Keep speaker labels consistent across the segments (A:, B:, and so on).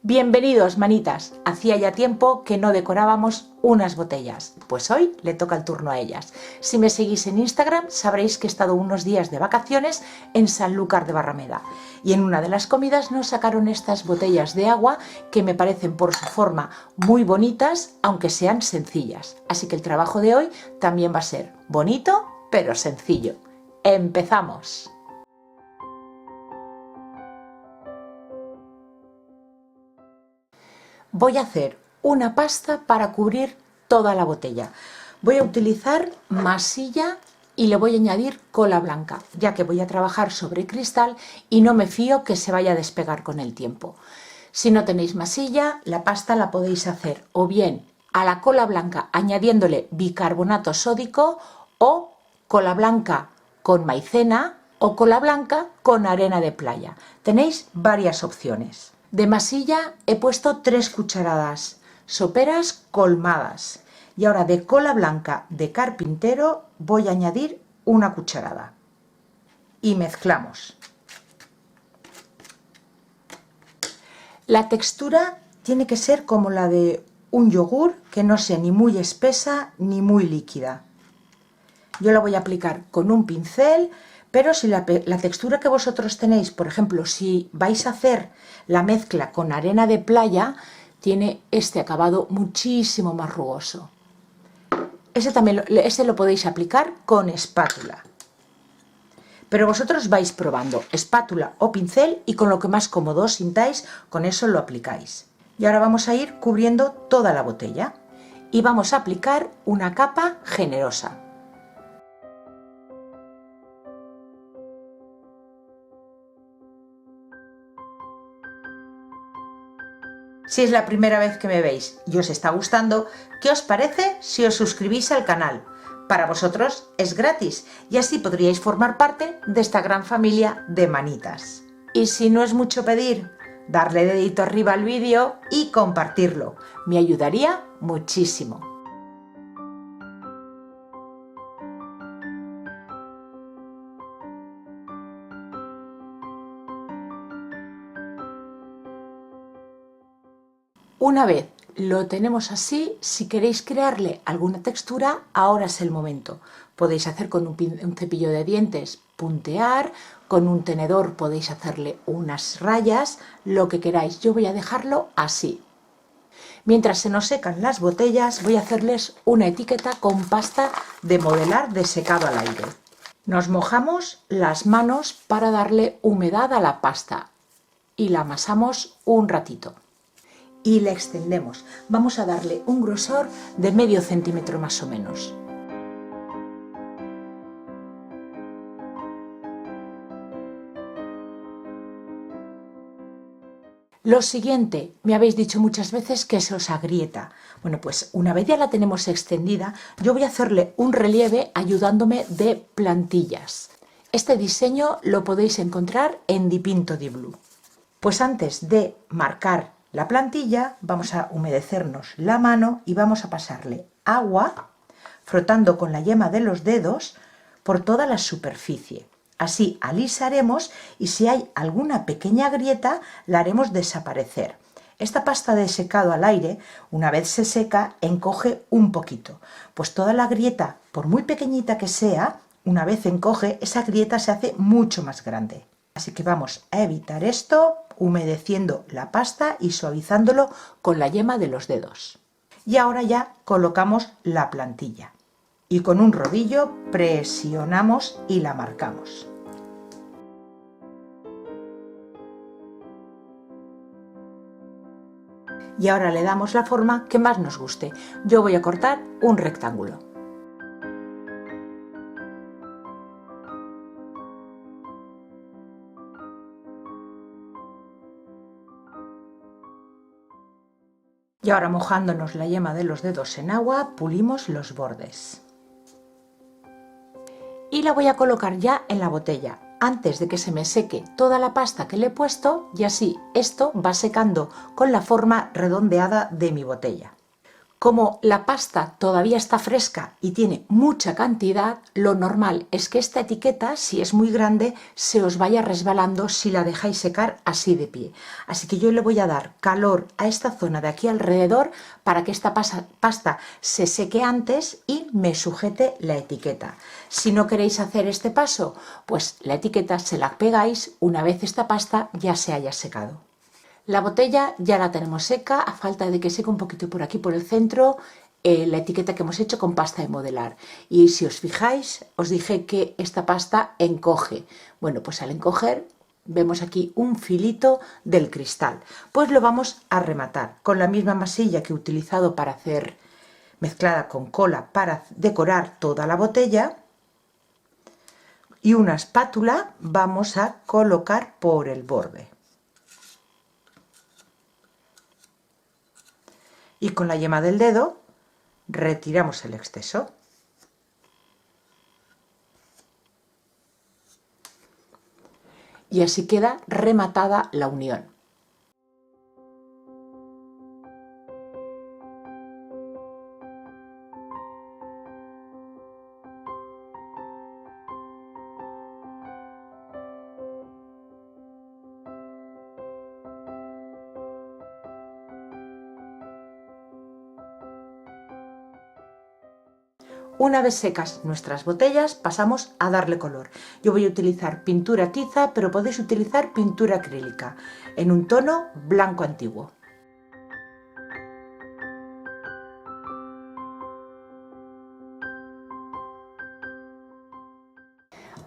A: Bienvenidos, manitas. Hacía ya tiempo que no decorábamos unas botellas, pues hoy le toca el turno a ellas. Si me seguís en Instagram sabréis que he estado unos días de vacaciones en Sanlúcar de Barrameda y en una de las comidas nos sacaron estas botellas de agua que me parecen por su forma muy bonitas, aunque sean sencillas. Así que el trabajo de hoy también va a ser bonito pero sencillo. ¡Empezamos! Voy a hacer una pasta para cubrir toda la botella. Voy a utilizar masilla y le voy a añadir cola blanca, ya que voy a trabajar sobre cristal y no me fío que se vaya a despegar con el tiempo. Si no tenéis masilla, la pasta la podéis hacer o bien a la cola blanca añadiéndole bicarbonato sódico o cola blanca con maicena o cola blanca con arena de playa. Tenéis varias opciones. De masilla he puesto 3 cucharadas soperas colmadas y ahora de cola blanca de carpintero voy a añadir 1 cucharada y mezclamos. La textura tiene que ser como la de un yogur, que no sea ni muy espesa ni muy líquida. Yo la voy a aplicar con un pincel, pero si la textura que vosotros tenéis, por ejemplo, si vais a hacer la mezcla con arena de playa, tiene este acabado muchísimo más rugoso. Ese lo podéis aplicar con espátula. Pero vosotros vais probando espátula o pincel y con lo que más cómodo os sintáis, con eso lo aplicáis. Y ahora vamos a ir cubriendo toda la botella y vamos a aplicar una capa generosa. Si es la primera vez que me veis y os está gustando, ¿qué os parece si os suscribís al canal? Para vosotros es gratis y así podríais formar parte de esta gran familia de manitas. Y si no es mucho pedir, darle dedito arriba al vídeo y compartirlo. Me ayudaría muchísimo. Una vez lo tenemos así, si queréis crearle alguna textura, ahora es el momento. Podéis hacer con un cepillo de dientes, puntear, con un tenedor podéis hacerle unas rayas, lo que queráis. Yo voy a dejarlo así. Mientras se nos secan las botellas, voy a hacerles una etiqueta con pasta de modelar de secado al aire. Nos mojamos las manos para darle humedad a la pasta y la amasamos un ratito. Y le extendemos. Vamos a darle un grosor de medio centímetro más o menos. Lo siguiente, me habéis dicho muchas veces que se os agrieta. Bueno, pues una vez ya la tenemos extendida, yo voy a hacerle un relieve ayudándome de plantillas. Este diseño lo podéis encontrar en Dipinto di Blu. Pues antes de marcar la plantilla, vamos a humedecernos la mano y vamos a pasarle agua, frotando con la yema de los dedos por toda la superficie. Así alisaremos y si hay alguna pequeña grieta, la haremos desaparecer. Esta pasta de secado al aire, una vez se seca, encoge un poquito. Pues toda la grieta, por muy pequeñita que sea, una vez encoge, esa grieta se hace mucho más grande. Así que vamos a evitar esto humedeciendo la pasta y suavizándolo con la yema de los dedos. Y ahora ya colocamos la plantilla y con un rodillo presionamos y la marcamos. Y ahora le damos la forma que más nos guste. Yo voy a cortar un rectángulo. Y ahora, mojándonos la yema de los dedos en agua, pulimos los bordes. Y la voy a colocar ya en la botella, antes de que se me seque toda la pasta que le he puesto, y así esto va secando con la forma redondeada de mi botella. Como la pasta todavía está fresca y tiene mucha cantidad, lo normal es que esta etiqueta, si es muy grande, se os vaya resbalando si la dejáis secar así de pie. Así que yo le voy a dar calor a esta zona de aquí alrededor para que esta pasta se seque antes y me sujete la etiqueta. Si no queréis hacer este paso, pues la etiqueta se la pegáis una vez esta pasta ya se haya secado. La botella ya la tenemos seca, a falta de que seque un poquito por aquí, por el centro, la etiqueta que hemos hecho con pasta de modelar. Y si os fijáis, os dije que esta pasta encoge. Bueno, pues al encoger vemos aquí un filito del cristal. Pues lo vamos a rematar con la misma masilla que he utilizado para hacer, mezclada con cola para decorar toda la botella. Y una espátula vamos a colocar por el borde. Y con la yema del dedo retiramos el exceso. Y así queda rematada la unión. Una vez secas nuestras botellas, pasamos a darle color. Yo voy a utilizar pintura tiza, pero podéis utilizar pintura acrílica en un tono blanco antiguo.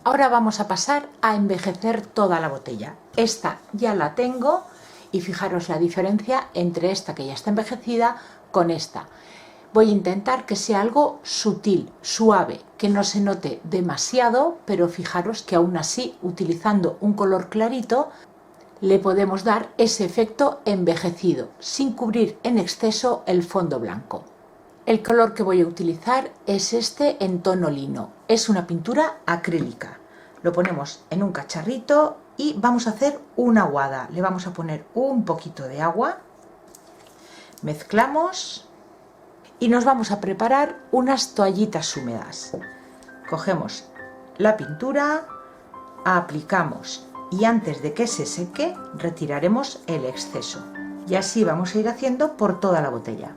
A: Ahora vamos a pasar a envejecer toda la botella. Esta ya la tengo y fijaros la diferencia entre esta que ya está envejecida con esta. Voy a intentar que sea algo sutil, suave, que no se note demasiado, pero fijaros que aún así, utilizando un color clarito, le podemos dar ese efecto envejecido, sin cubrir en exceso el fondo blanco. El color que voy a utilizar es este en tono lino. Es una pintura acrílica. Lo ponemos en un cacharrito y vamos a hacer una aguada. Le vamos a poner un poquito de agua, mezclamos y nos vamos a preparar unas toallitas húmedas. Cogemos la pintura, aplicamos y antes de que se seque retiraremos el exceso. Y así vamos a ir haciendo por toda la botella.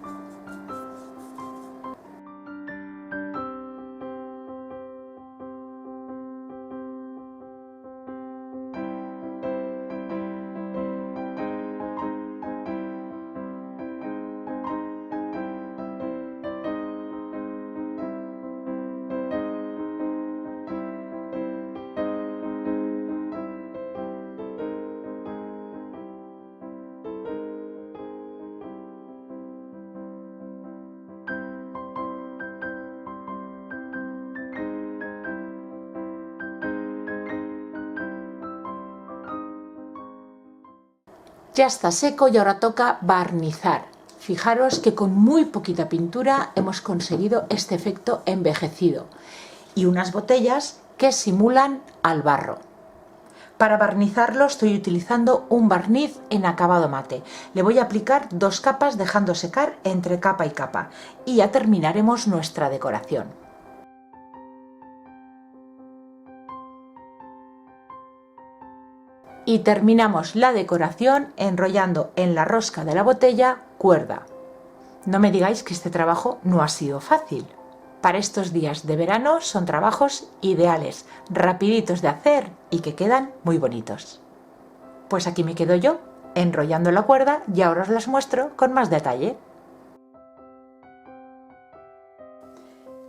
A: Ya está seco y ahora toca barnizar. Fijaros que con muy poquita pintura hemos conseguido este efecto envejecido y unas botellas que simulan al barro. Para barnizarlo estoy utilizando un barniz en acabado mate. Le voy a aplicar 2 capas dejando secar entre capa y capa y ya terminaremos nuestra decoración. Y terminamos la decoración enrollando en la rosca de la botella cuerda. No me digáis que este trabajo no ha sido fácil. Para estos días de verano son trabajos ideales, rapiditos de hacer y que quedan muy bonitos. Pues aquí me quedo yo, enrollando la cuerda y ahora os las muestro con más detalle.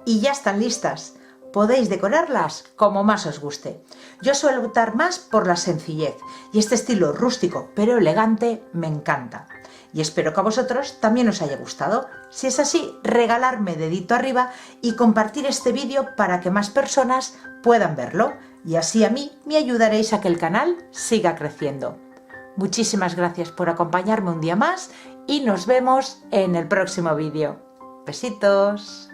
A: Y ya están listas. Podéis decorarlas como más os guste. Yo suelo optar más por la sencillez y este estilo rústico pero elegante me encanta. Y espero que a vosotros también os haya gustado. Si es así, regalarme dedito arriba y compartir este vídeo para que más personas puedan verlo. Y así a mí me ayudaréis a que el canal siga creciendo. Muchísimas gracias por acompañarme un día más y nos vemos en el próximo vídeo. Besitos.